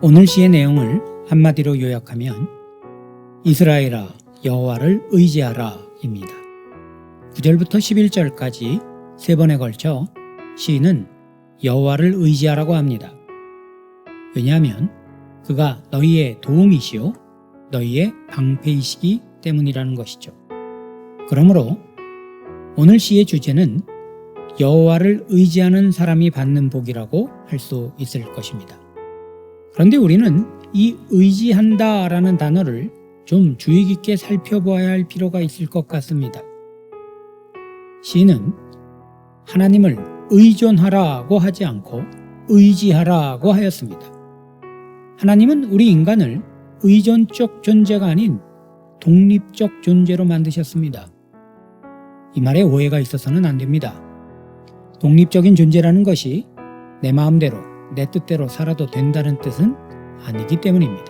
오늘 시의 내용을 한마디로 요약하면 이스라엘아 여호와를 의지하라 입니다. 9절부터 11절까지 세 번에 걸쳐 시인은 여호와를 의지하라고 합니다. 왜냐하면 그가 너희의 도움이시요 너희의 방패이시기 때문이라는 것이죠. 그러므로 오늘 시의 주제는 여호와를 의지하는 사람이 받는 복이라고 할 수 있을 것입니다. 그런데 우리는 이 의지한다 라는 단어를 좀 주의 깊게 살펴보아야 할 필요가 있을 것 같습니다. 시인은 하나님을 의존하라고 하지 않고 의지하라고 하였습니다. 하나님은 우리 인간을 의존적 존재가 아닌 독립적 존재로 만드셨습니다. 이 말에 오해가 있어서는 안 됩니다. 독립적인 존재라는 것이 내 마음대로 내 뜻대로 살아도 된다는 뜻은 아니기 때문입니다.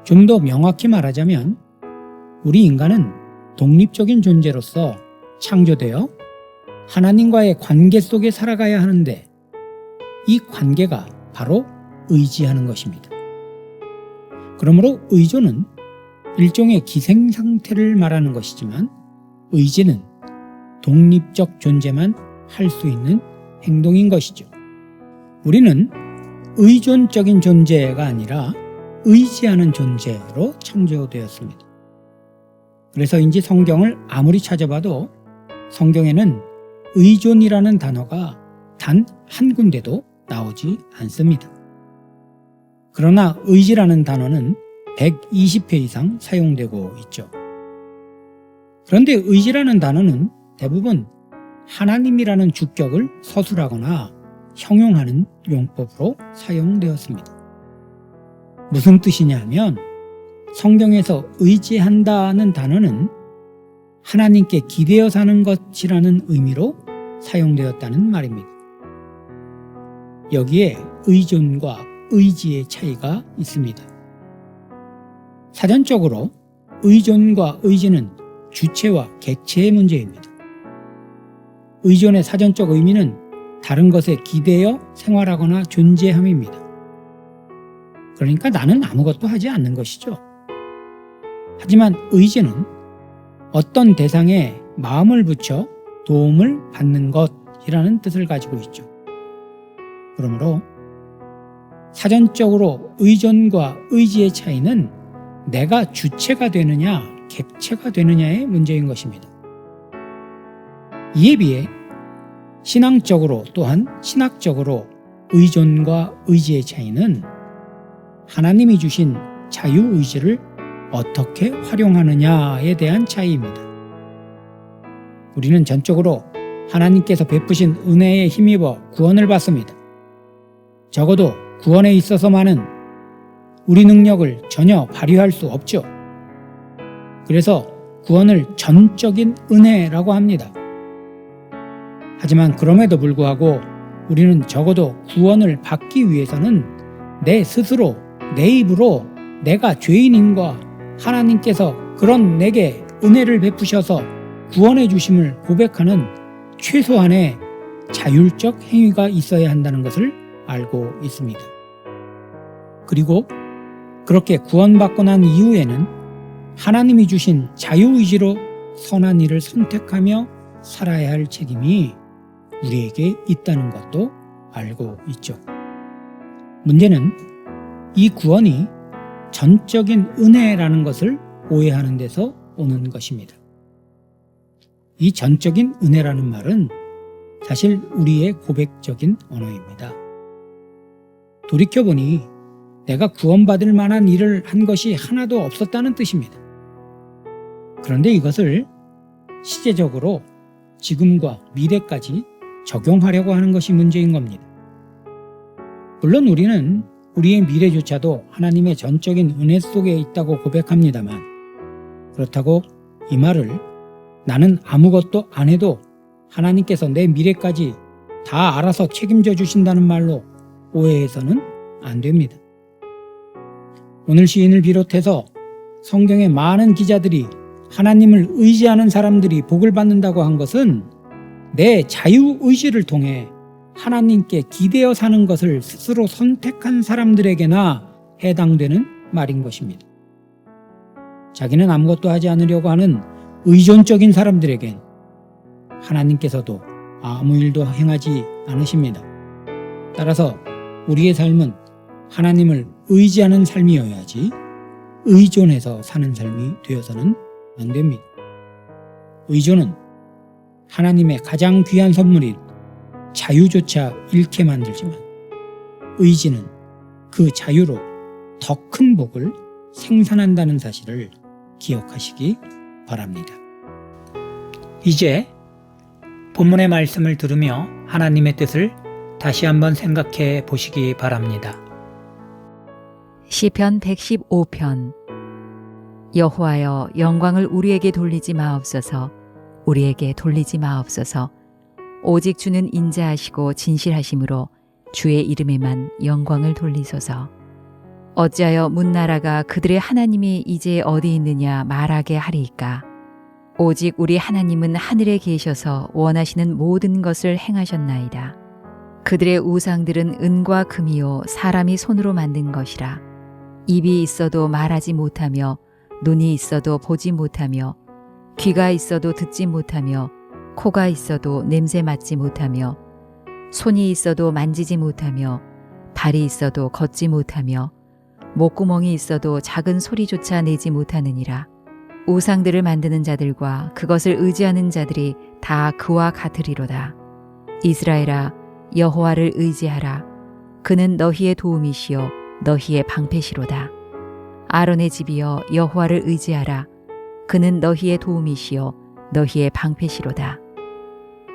좀 더 명확히 말하자면 우리 인간은 독립적인 존재로서 창조되어 하나님과의 관계 속에 살아가야 하는데 이 관계가 바로 의지하는 것입니다. 그러므로 의존은 일종의 기생 상태를 말하는 것이지만 의지는 독립적 존재만 할 수 있는 행동인 것이죠. 우리는 의존적인 존재가 아니라 의지하는 존재로 창조되었습니다. 그래서인지 성경을 아무리 찾아봐도 성경에는 의존이라는 단어가 단 한 군데도 나오지 않습니다. 그러나 의지라는 단어는 120회 이상 사용되고 있죠. 그런데 의지라는 단어는 대부분 하나님이라는 주격을 서술하거나 형용하는 용법으로 사용되었습니다. 무슨 뜻이냐 하면 성경에서 의지한다는 단어는 하나님께 기대어 사는 것이라는 의미로 사용되었다는 말입니다. 여기에 의존과 의지의 차이가 있습니다. 사전적으로 의존과 의지는 주체와 객체의 문제입니다. 의존의 사전적 의미는 다른 것에 기대어 생활하거나 존재함입니다. 그러니까 나는 아무것도 하지 않는 것이죠. 하지만 의지는 어떤 대상에 마음을 붙여 도움을 받는 것이라는 뜻을 가지고 있죠. 그러므로 사전적으로 의존과 의지의 차이는 내가 주체가 되느냐 객체가 되느냐의 문제인 것입니다. 이에 비해 신앙적으로 또한 신학적으로 의존과 의지의 차이는 하나님이 주신 자유의지를 어떻게 활용하느냐에 대한 차이입니다. 우리는 전적으로 하나님께서 베푸신 은혜에 힘입어 구원을 받습니다. 적어도 구원에 있어서만은 우리 능력을 전혀 발휘할 수 없죠. 그래서 구원을 전적인 은혜라고 합니다. 하지만 그럼에도 불구하고 우리는 적어도 구원을 받기 위해서는 내 스스로 내 입으로 내가 죄인인과 하나님께서 그런 내게 은혜를 베푸셔서 구원해 주심을 고백하는 최소한의 자율적 행위가 있어야 한다는 것을 알고 있습니다. 그리고 그렇게 구원받고 난 이후에는 하나님이 주신 자유의지로 선한 일을 선택하며 살아야 할 책임이 우리에게 있다는 것도 알고 있죠. 문제는 이 구원이 전적인 은혜라는 것을 오해하는 데서 오는 것입니다. 이 전적인 은혜라는 말은 사실 우리의 고백적인 언어입니다. 돌이켜보니 내가 구원받을 만한 일을 한 것이 하나도 없었다는 뜻입니다. 그런데 이것을 시제적으로 지금과 미래까지 적용하려고 하는 것이 문제인 겁니다. 물론 우리는 우리의 미래조차도 하나님의 전적인 은혜 속에 있다고 고백합니다만 그렇다고 이 말을 나는 아무것도 안 해도 하나님께서 내 미래까지 다 알아서 책임져 주신다는 말로 오해해서는 안 됩니다. 오늘 시인을 비롯해서 성경의 많은 기자들이 하나님을 의지하는 사람들이 복을 받는다고 한 것은 내 자유의지를 통해 하나님께 기대어 사는 것을 스스로 선택한 사람들에게나 해당되는 말인 것입니다. 자기는 아무것도 하지 않으려고 하는 의존적인 사람들에겐 하나님께서도 아무 일도 행하지 않으십니다. 따라서 우리의 삶은 하나님을 의지하는 삶이어야지 의존해서 사는 삶이 되어서는 안 됩니다. 의존은 하나님의 가장 귀한 선물인 자유조차 잃게 만들지만 의지는 그 자유로 더 큰 복을 생산한다는 사실을 기억하시기 바랍니다. 이제 본문의 말씀을 들으며 하나님의 뜻을 다시 한번 생각해 보시기 바랍니다. 시편 115편. 여호와여, 영광을 우리에게 돌리지 마옵소서. 우리에게 돌리지 마옵소서. 오직 주는 인자하시고 진실하심으로 주의 이름에만 영광을 돌리소서. 어찌하여 문나라가 그들의 하나님이 이제 어디 있느냐 말하게 하리이까. 오직 우리 하나님은 하늘에 계셔서 원하시는 모든 것을 행하셨나이다. 그들의 우상들은 은과 금이요 사람이 손으로 만든 것이라. 입이 있어도 말하지 못하며 눈이 있어도 보지 못하며 귀가 있어도 듣지 못하며 코가 있어도 냄새 맡지 못하며 손이 있어도 만지지 못하며 발이 있어도 걷지 못하며 목구멍이 있어도 작은 소리조차 내지 못하느니라. 우상들을 만드는 자들과 그것을 의지하는 자들이 다 그와 같으리로다. 이스라엘아, 여호와를 의지하라. 그는 너희의 도움이시요 너희의 방패시로다. 아론의 집이여, 여호와를 의지하라. 그는 너희의 도움이시요 너희의 방패시로다.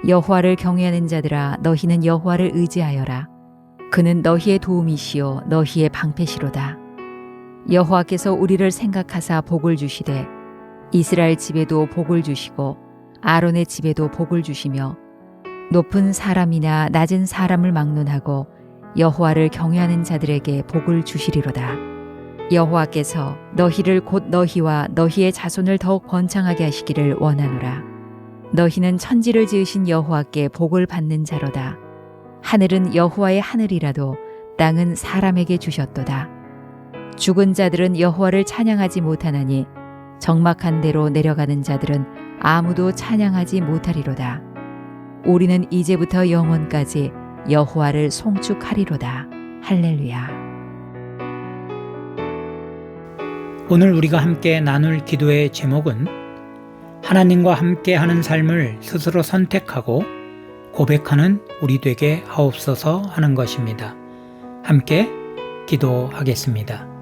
여호와를 경외하는 자들아, 너희는 여호와를 의지하여라. 그는 너희의 도움이시요 너희의 방패시로다. 여호와께서 우리를 생각하사 복을 주시되 이스라엘 집에도 복을 주시고 아론의 집에도 복을 주시며 높은 사람이나 낮은 사람을 막론하고 여호와를 경외하는 자들에게 복을 주시리로다. 여호와께서 너희를 곧 너희와 너희의 자손을 더욱 번창하게 하시기를 원하노라. 너희는 천지를 지으신 여호와께 복을 받는 자로다. 하늘은 여호와의 하늘이라도 땅은 사람에게 주셨도다. 죽은 자들은 여호와를 찬양하지 못하나니 적막한 데로 내려가는 자들은 아무도 찬양하지 못하리로다. 우리는 이제부터 영원까지 여호와를 송축하리로다. 할렐루야. 오늘 우리가 함께 나눌 기도의 제목은 하나님과 함께하는 삶을 스스로 선택하고 고백하는 우리 되게 하옵소서 하는 것입니다. 함께 기도하겠습니다.